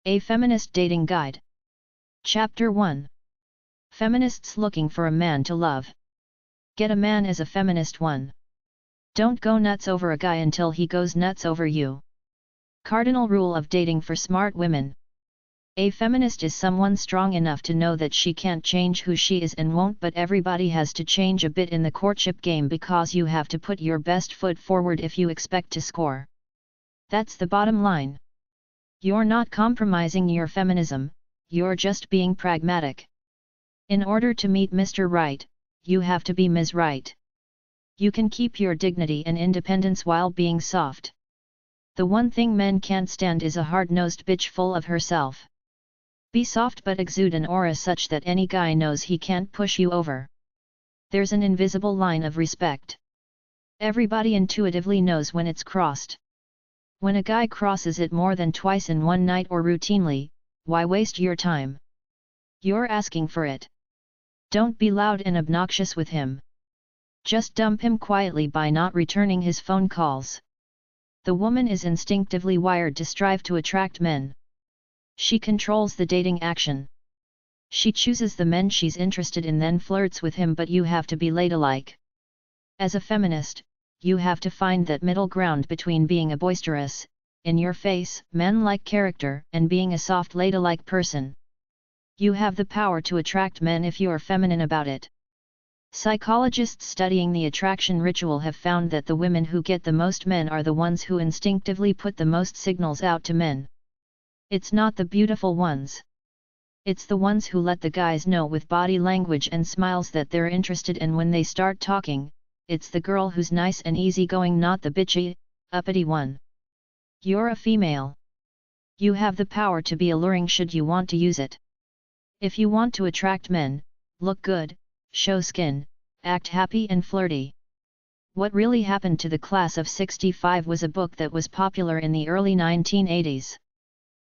A Feminist Dating Guide. Chapter 1. Feminists looking for a man to love. Get a man as a feminist. 1. Don't go nuts over a guy until he goes nuts over you. Cardinal rule of dating for smart women. A feminist is someone strong enough to know that she can't change who she is and won't, but everybody has to change a bit in the courtship game because you have to put your best foot forward if you expect to score. That's the bottom line. You're not compromising your feminism, you're just being pragmatic. In order to meet Mr. Right, you have to be Ms. Right. You can keep your dignity and independence while being soft. The one thing men can't stand is a hard-nosed bitch full of herself. Be soft but exude an aura such that any guy knows he can't push you over. There's an invisible line of respect. Everybody intuitively knows when it's crossed. When a guy crosses it more than twice in one night or routinely, why waste your time? You're asking for it. Don't be loud and obnoxious with him. Just dump him quietly by not returning his phone calls. The woman is instinctively wired to strive to attract men. She controls the dating action. She chooses the men she's interested in, then flirts with him, but you have to be ladylike. As a feminist, you have to find that middle ground between being a boisterous, in-your-face, man-like character and being a soft ladylike person. You have the power to attract men if you're feminine about it. Psychologists studying the attraction ritual have found that the women who get the most men are the ones who instinctively put the most signals out to men. It's not the beautiful ones. It's the ones who let the guys know with body language and smiles that they're interested, and when they start talking, it's the girl who's nice and easygoing, not the bitchy, uppity one. You're a female. You have the power to be alluring should you want to use it. If you want to attract men, look good, show skin, act happy and flirty. What really happened to the class of '65 was a book that was popular in the early 1980s.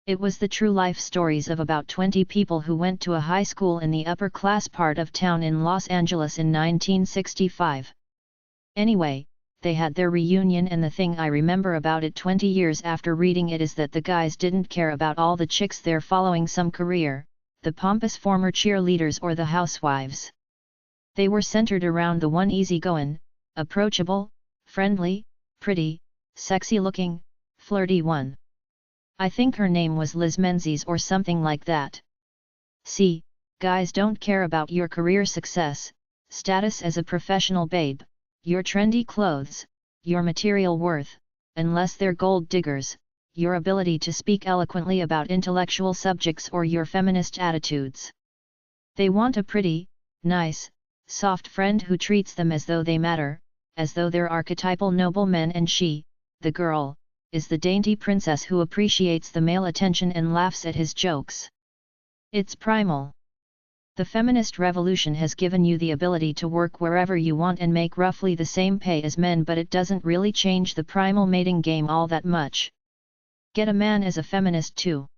It was the true life stories of about 20 people who went to a high school in the upper class part of town in Los Angeles in 1965. Anyway, they had their reunion, and the thing I remember about it 20 years after reading it is that the guys didn't care about all the chicks there following some career, the pompous former cheerleaders or the housewives. They were centered around the one easygoing, approachable, friendly, pretty, sexy-looking, flirty one. I think her name was Liz Menzies or something like that. See, guys don't care about your career success, status as a professional babe, your trendy clothes, your material worth, unless they're gold diggers, your ability to speak eloquently about intellectual subjects or your feminist attitudes. They want a pretty, nice, soft friend who treats them as though they matter, as though they're archetypal noble men, and she, the girl, is the dainty princess who appreciates the male attention and laughs at his jokes. It's primal. The feminist revolution has given you the ability to work wherever you want and make roughly the same pay as men, but it doesn't really change the primal mating game all that much. Get a man as a feminist too.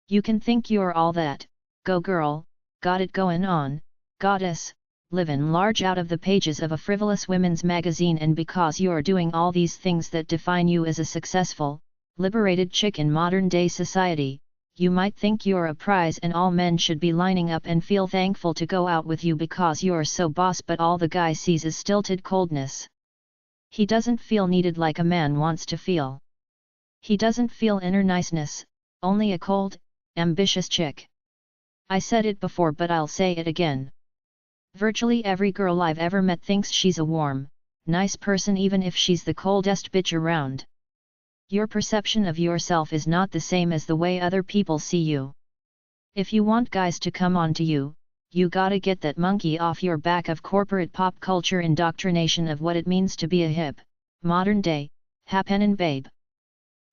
You can think you're all that, go girl, got it going on, goddess, livin' large out of the pages of a frivolous women's magazine, and because you're doing all these things that define you as a successful, liberated chick in modern-day society, you might think you're a prize and all men should be lining up and feel thankful to go out with you because you're so boss, but all the guy sees is stilted coldness. He doesn't feel needed like a man wants to feel. He doesn't feel inner niceness, only a cold, ambitious chick. I said it before, but I'll say it again. Virtually every girl I've ever met thinks she's a warm, nice person even if she's the coldest bitch around. Your perception of yourself is not the same as the way other people see you. If you want guys to come on to you, you gotta get that monkey off your back of corporate pop culture indoctrination of what it means to be a hip, modern-day, happenin' babe.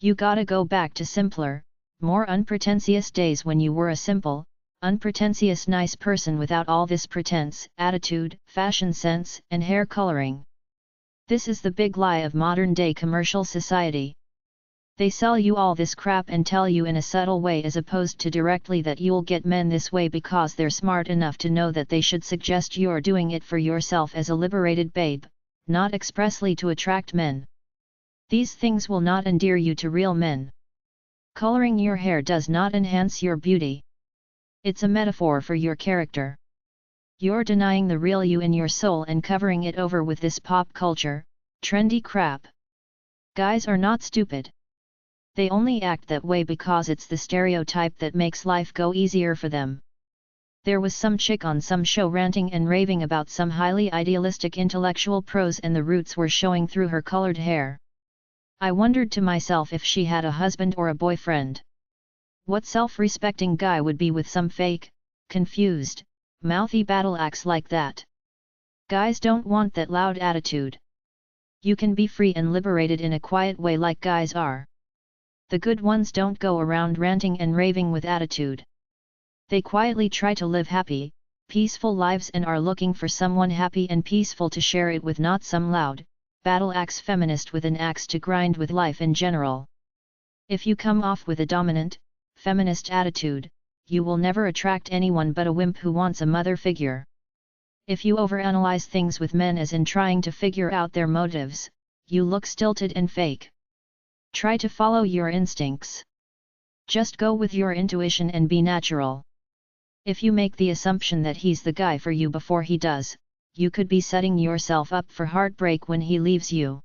You gotta go back to simpler, more unpretentious days when you were a simple, unpretentious nice person without all this pretense, attitude, fashion sense, and hair coloring. This is the big lie of modern-day commercial society. They sell you all this crap and tell you in a subtle way as opposed to directly that you'll get men this way because they're smart enough to know that they should suggest you're doing it for yourself as a liberated babe, not expressly to attract men. These things will not endear you to real men. Coloring your hair does not enhance your beauty. It's a metaphor for your character. You're denying the real you in your soul and covering it over with this pop culture, trendy crap. Guys are not stupid. They only act that way because it's the stereotype that makes life go easier for them. There was some chick on some show ranting and raving about some highly idealistic intellectual prose and the roots were showing through her colored hair. I wondered to myself if she had a husband or a boyfriend. What self-respecting guy would be with some fake, confused, mouthy battle axe like that? Guys don't want that loud attitude. You can be free and liberated in a quiet way like guys are. The good ones don't go around ranting and raving with attitude. They quietly try to live happy, peaceful lives and are looking for someone happy and peaceful to share it with, not some loud, battle axe feminist with an axe to grind with life in general. If you come off with a dominant, feminist attitude, you will never attract anyone but a wimp who wants a mother figure. If you overanalyze things with men as in trying to figure out their motives, you look stilted and fake. Try to follow your instincts. Just go with your intuition and be natural. If you make the assumption that he's the guy for you before he does, you could be setting yourself up for heartbreak when he leaves you.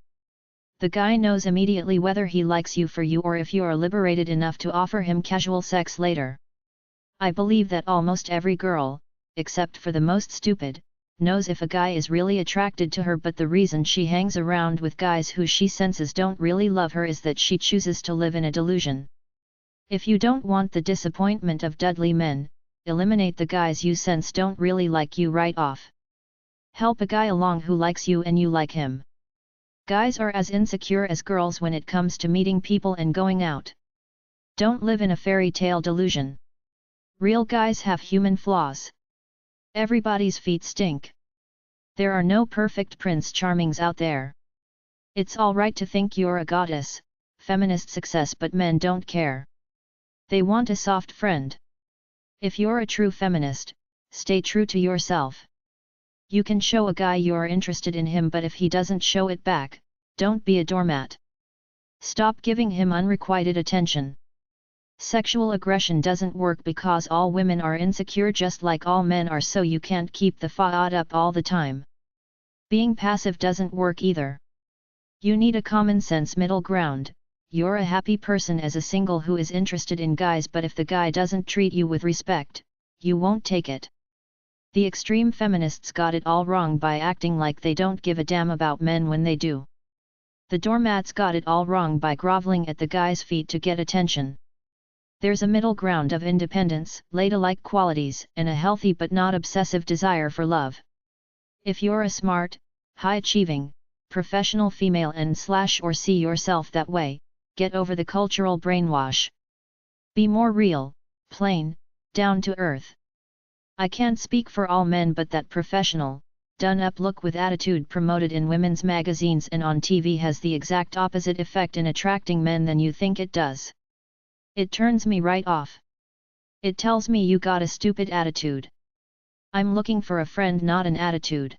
The guy knows immediately whether he likes you for you or if you are liberated enough to offer him casual sex later. I believe that almost every girl, except for the most stupid, knows if a guy is really attracted to her, but the reason she hangs around with guys who she senses don't really love her is that she chooses to live in a delusion. If you don't want the disappointment of Dudley men, eliminate the guys you sense don't really like you right off. Help a guy along who likes you and you like him. Guys are as insecure as girls when it comes to meeting people and going out. Don't live in a fairy tale delusion. Real guys have human flaws. Everybody's feet stink. There are no perfect Prince Charmings out there. It's alright to think you're a goddess, feminist success, but men don't care. They want a soft friend. If you're a true feminist, stay true to yourself. You can show a guy you're interested in him, but if he doesn't show it back, don't be a doormat. Stop giving him unrequited attention. Sexual aggression doesn't work because all women are insecure just like all men are, so you can't keep the facade up all the time. Being passive doesn't work either. You need a common sense middle ground. You're a happy person as a single who is interested in guys, but if the guy doesn't treat you with respect, you won't take it. The extreme feminists got it all wrong by acting like they don't give a damn about men when they do. The doormats got it all wrong by groveling at the guy's feet to get attention. There's a middle ground of independence, ladylike qualities, and a healthy but not obsessive desire for love. If you're a smart, high-achieving, professional female and/or see yourself that way, get over the cultural brainwash. Be more real, plain, down to earth. I can't speak for all men, but that professional, done-up look with attitude promoted in women's magazines and on TV has the exact opposite effect in attracting men than you think it does. It turns me right off. It tells me you got a stupid attitude. I'm looking for a friend, not an attitude.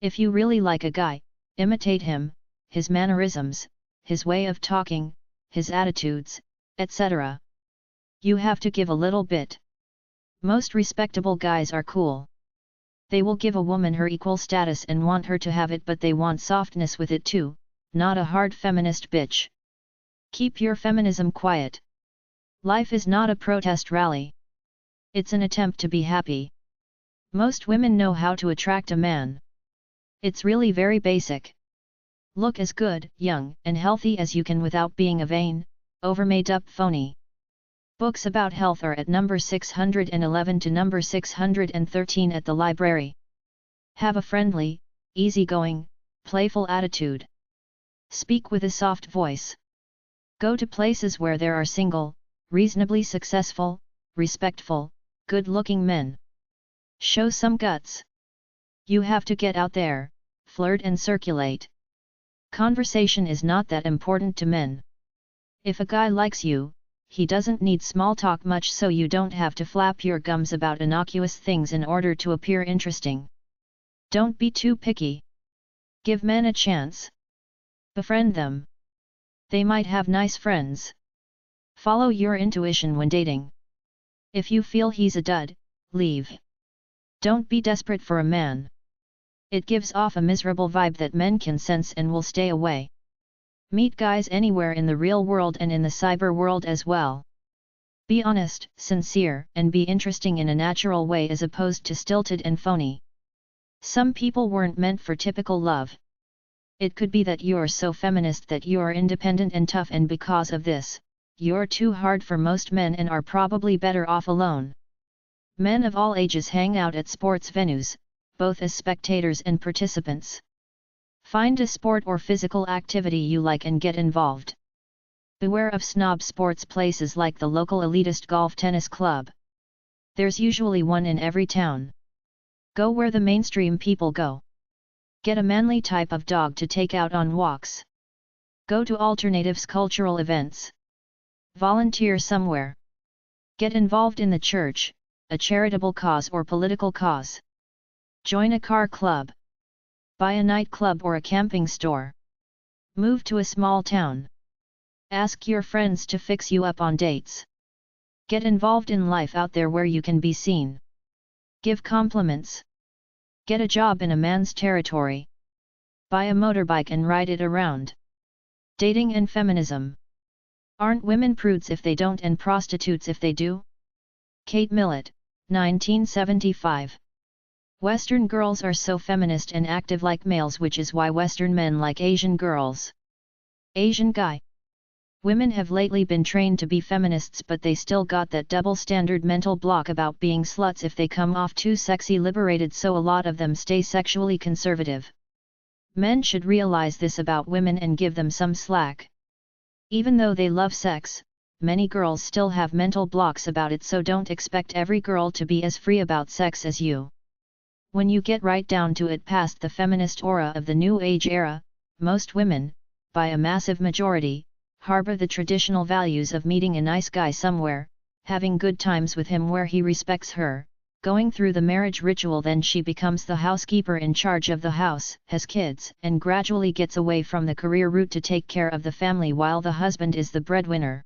If you really like a guy, imitate him, his mannerisms, his way of talking, his attitudes, etc. You have to give a little bit. Most respectable guys are cool. They will give a woman her equal status and want her to have it, but they want softness with it too, not a hard feminist bitch. Keep your feminism quiet. Life is not a protest rally. It's an attempt to be happy. Most women know how to attract a man. It's really very basic. Look as good, young, and healthy as you can without being a vain, over-made-up phony. Books about health are at number 611 to number 613 at the library. Have a friendly, easygoing, playful attitude. Speak with a soft voice. Go to places where there are single, reasonably successful, respectful, good-looking men. Show some guts. You have to get out there, flirt and circulate. Conversation is not that important to men. If a guy likes you, he doesn't need small talk much, so you don't have to flap your gums about innocuous things in order to appear interesting. Don't be too picky. Give men a chance. Befriend them. They might have nice friends. Follow your intuition when dating. If you feel he's a dud, leave. Don't be desperate for a man. It gives off a miserable vibe that men can sense and will stay away. Meet guys anywhere in the real world and in the cyber world as well. Be honest, sincere, and be interesting in a natural way as opposed to stilted and phony. Some people weren't meant for typical love. It could be that you're so feminist that you're independent and tough, and because of this, you're too hard for most men and are probably better off alone. Men of all ages hang out at sports venues, both as spectators and participants. Find a sport or physical activity you like and get involved. Beware of snob sports places like the local elitist golf tennis club. There's usually one in every town. Go where the mainstream people go. Get a manly type of dog to take out on walks. Go to alternatives cultural events. Volunteer somewhere. Get involved in the church, a charitable cause or political cause. Join a car club. Buy a nightclub or a camping store. Move to a small town. Ask your friends to fix you up on dates. Get involved in life out there where you can be seen. Give compliments. Get a job in a man's territory. Buy a motorbike and ride it around. Dating and feminism. Aren't women prudes if they don't and prostitutes if they do? Kate Millett, 1975. Western girls are so feminist and active like males, which is why Western men like Asian girls. Asian guy. Women have lately been trained to be feminists, but they still got that double standard mental block about being sluts if they come off too sexy liberated, so a lot of them stay sexually conservative. Men should realize this about women and give them some slack. Even though they love sex, many girls still have mental blocks about it, so don't expect every girl to be as free about sex as you. When you get right down to it, past the feminist aura of the New Age era, most women, by a massive majority, harbor the traditional values of meeting a nice guy somewhere, having good times with him where he respects her, going through the marriage ritual, then she becomes the housekeeper in charge of the house, has kids, and gradually gets away from the career route to take care of the family while the husband is the breadwinner.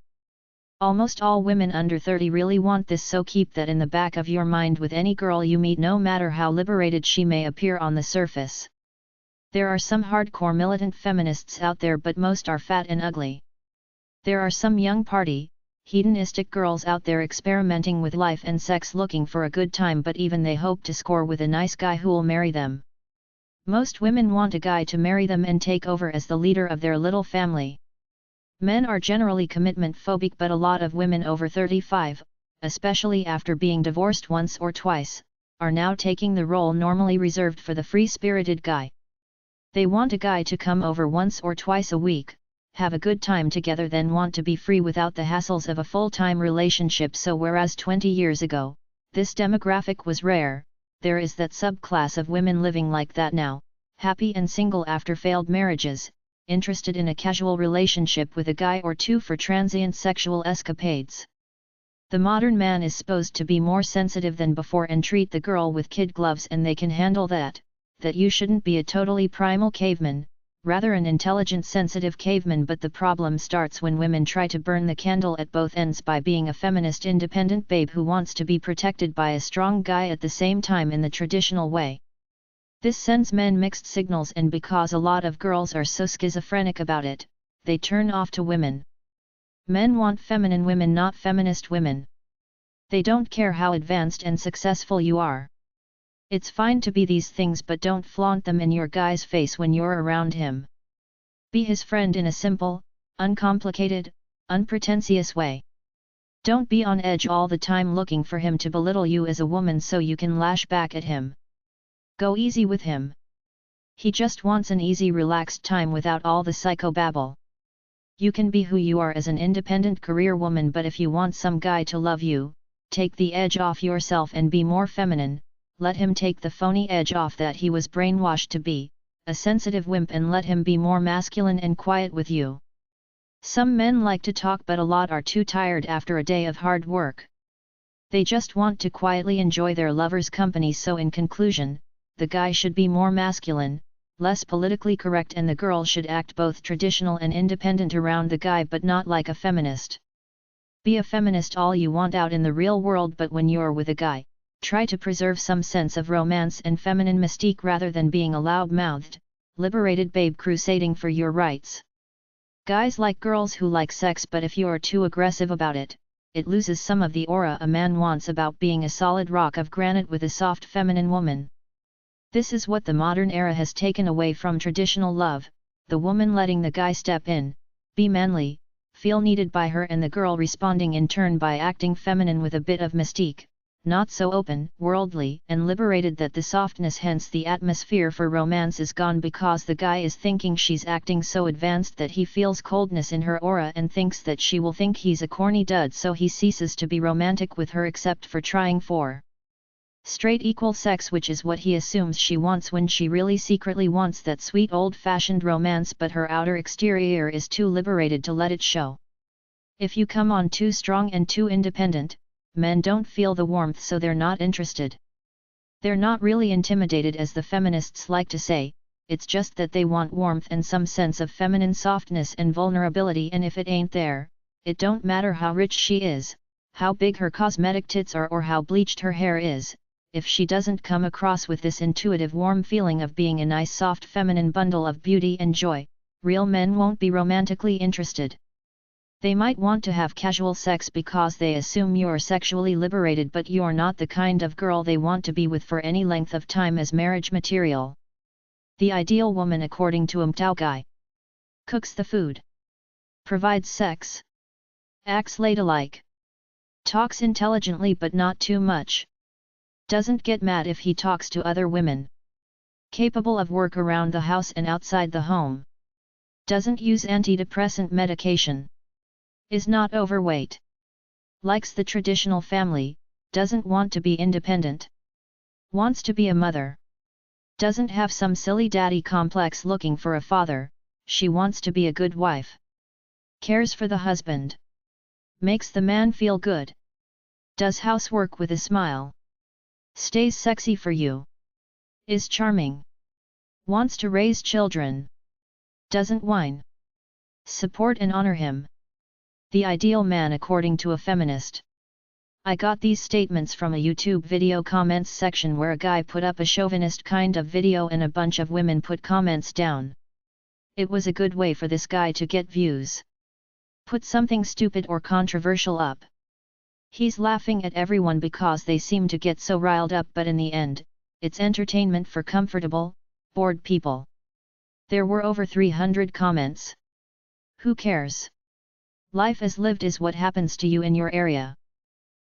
Almost all women under 30 really want this, so keep that in the back of your mind with any girl you meet, no matter how liberated she may appear on the surface. There are some hardcore militant feminists out there, but most are fat and ugly. There are some young party, hedonistic girls out there experimenting with life and sex, looking for a good time, but even they hope to score with a nice guy who'll marry them. Most women want a guy to marry them and take over as the leader of their little family. Men are generally commitment phobic, but a lot of women over 35, especially after being divorced once or twice, are now taking the role normally reserved for the free-spirited guy. They want a guy to come over once or twice a week, have a good time together, then want to be free without the hassles of a full-time relationship. So whereas 20 years ago, this demographic was rare, there is that subclass of women living like that now, happy and single after failed marriages, interested in a casual relationship with a guy or two for transient sexual escapades. The modern man is supposed to be more sensitive than before and treat the girl with kid gloves, and they can handle that you shouldn't be a totally primal caveman, rather an intelligent sensitive caveman. But the problem starts when women try to burn the candle at both ends by being a feminist independent babe who wants to be protected by a strong guy at the same time in the traditional way. This sends men mixed signals, and because a lot of girls are so schizophrenic about it, they turn off to women. Men want feminine women, not feminist women. They don't care how advanced and successful you are. It's fine to be these things, but don't flaunt them in your guy's face when you're around him. Be his friend in a simple, uncomplicated, unpretentious way. Don't be on edge all the time looking for him to belittle you as a woman so you can lash back at him. Go easy with him. He just wants an easy, relaxed time without all the psychobabble. You can be who you are as an independent career woman, but if you want some guy to love you, take the edge off yourself and be more feminine. Let him take the phony edge off that he was brainwashed to be, a sensitive wimp, and let him be more masculine and quiet with you. Some men like to talk, but a lot are too tired after a day of hard work. They just want to quietly enjoy their lover's company. So in conclusion, the guy should be more masculine, less politically correct, and the girl should act both traditional and independent around the guy, but not like a feminist. Be a feminist all you want out in the real world, but when you're with a guy, try to preserve some sense of romance and feminine mystique rather than being a loud-mouthed, liberated babe crusading for your rights. Guys like girls who like sex, but if you're too aggressive about it, it loses some of the aura a man wants about being a solid rock of granite with a soft feminine woman. This is what the modern era has taken away from traditional love, the woman letting the guy step in, be manly, feel needed by her, and the girl responding in turn by acting feminine with a bit of mystique, not so open, worldly, and liberated that the softness, hence the atmosphere for romance, is gone because the guy is thinking she's acting so advanced that he feels coldness in her aura and thinks that she will think he's a corny dud, so he ceases to be romantic with her except for trying for straight equal sex, which is what he assumes she wants when she really secretly wants that sweet old-fashioned romance, but her outer exterior is too liberated to let it show. If you come on too strong and too independent, men don't feel the warmth, so they're not interested. They're not really intimidated, as the feminists like to say, it's just that they want warmth and some sense of feminine softness and vulnerability, and if it ain't there, it don't matter how rich she is, how big her cosmetic tits are, or how bleached her hair is. If she doesn't come across with this intuitive warm feeling of being a nice soft feminine bundle of beauty and joy, real men won't be romantically interested. They might want to have casual sex because they assume you're sexually liberated, but you're not the kind of girl they want to be with for any length of time as marriage material. The ideal woman, according to guy, cooks the food, provides sex, acts ladylike, talks intelligently but not too much, doesn't get mad if he talks to other women, capable of work around the house and outside the home, doesn't use antidepressant medication, is not overweight, likes the traditional family, doesn't want to be independent, wants to be a mother, doesn't have some silly daddy complex looking for a father, she wants to be a good wife, cares for the husband, makes the man feel good, does housework with a smile, stays sexy for you, is charming, wants to raise children, doesn't whine, support and honor him. The ideal man according to a feminist. I got these statements from a YouTube video comments section where a guy put up a chauvinist kind of video and a bunch of women put comments down. It was a good way for this guy to get views. Put something stupid or controversial up. He's laughing at everyone because they seem to get so riled up, but in the end, it's entertainment for comfortable, bored people. There were over 300 comments. Who cares? Life as lived is what happens to you in your area.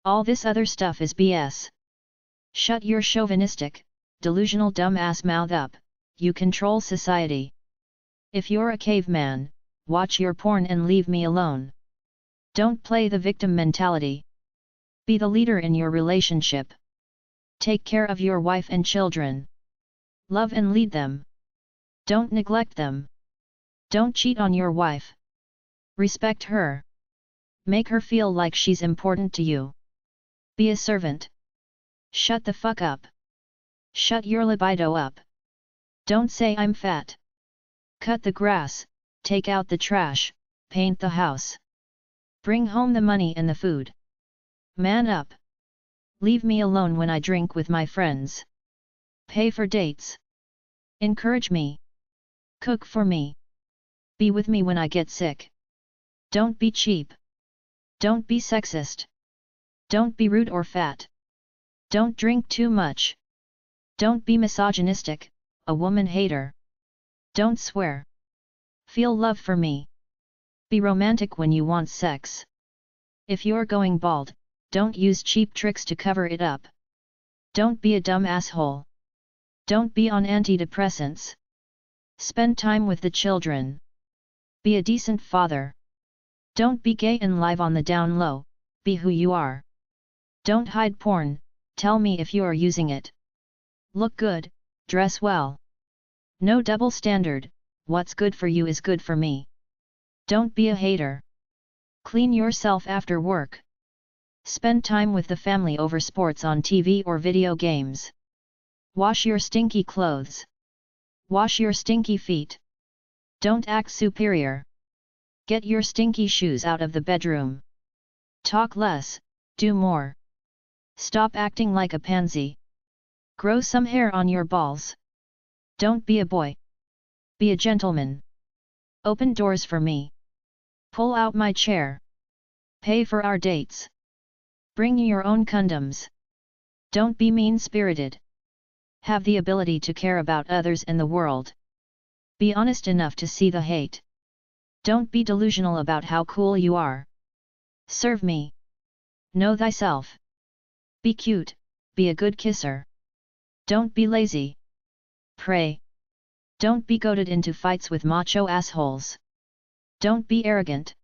All this other stuff is BS. Shut your chauvinistic, delusional dumb-ass mouth up, you control society. If you're a caveman, watch your porn and leave me alone. Don't play the victim mentality. Be the leader in your relationship. Take care of your wife and children. Love and lead them. Don't neglect them. Don't cheat on your wife. Respect her. Make her feel like she's important to you. Be a servant. Shut the fuck up. Shut your libido up. Don't say I'm fat. Cut the grass, take out the trash, paint the house. Bring home the money and the food. Man up. Leave me alone when I drink with my friends. Pay for dates. Encourage me. Cook for me. Be with me when I get sick. Don't be cheap. Don't be sexist. Don't be rude or fat. Don't drink too much. Don't be misogynistic, a woman hater. Don't swear. Feel love for me. Be romantic when you want sex. If you're going bald, don't use cheap tricks to cover it up. Don't be a dumb asshole. Don't be on antidepressants. Spend time with the children. Be a decent father. Don't be gay and live on the down low, be who you are. Don't hide porn, tell me if you're using it. Look good, dress well. No double standard, what's good for you is good for me. Don't be a hater. Clean yourself after work. Spend time with the family over sports on TV or video games. Wash your stinky clothes. Wash your stinky feet. Don't act superior. Get your stinky shoes out of the bedroom. Talk less, do more. Stop acting like a pansy. Grow some hair on your balls. Don't be a boy. Be a gentleman. Open doors for me. Pull out my chair. Pay for our dates. Bring your own condoms. Don't be mean-spirited. Have the ability to care about others and the world. Be honest enough to see the hate. Don't be delusional about how cool you are. Serve me. Know thyself. Be cute, be a good kisser. Don't be lazy. Pray. Don't be goaded into fights with macho assholes. Don't be arrogant.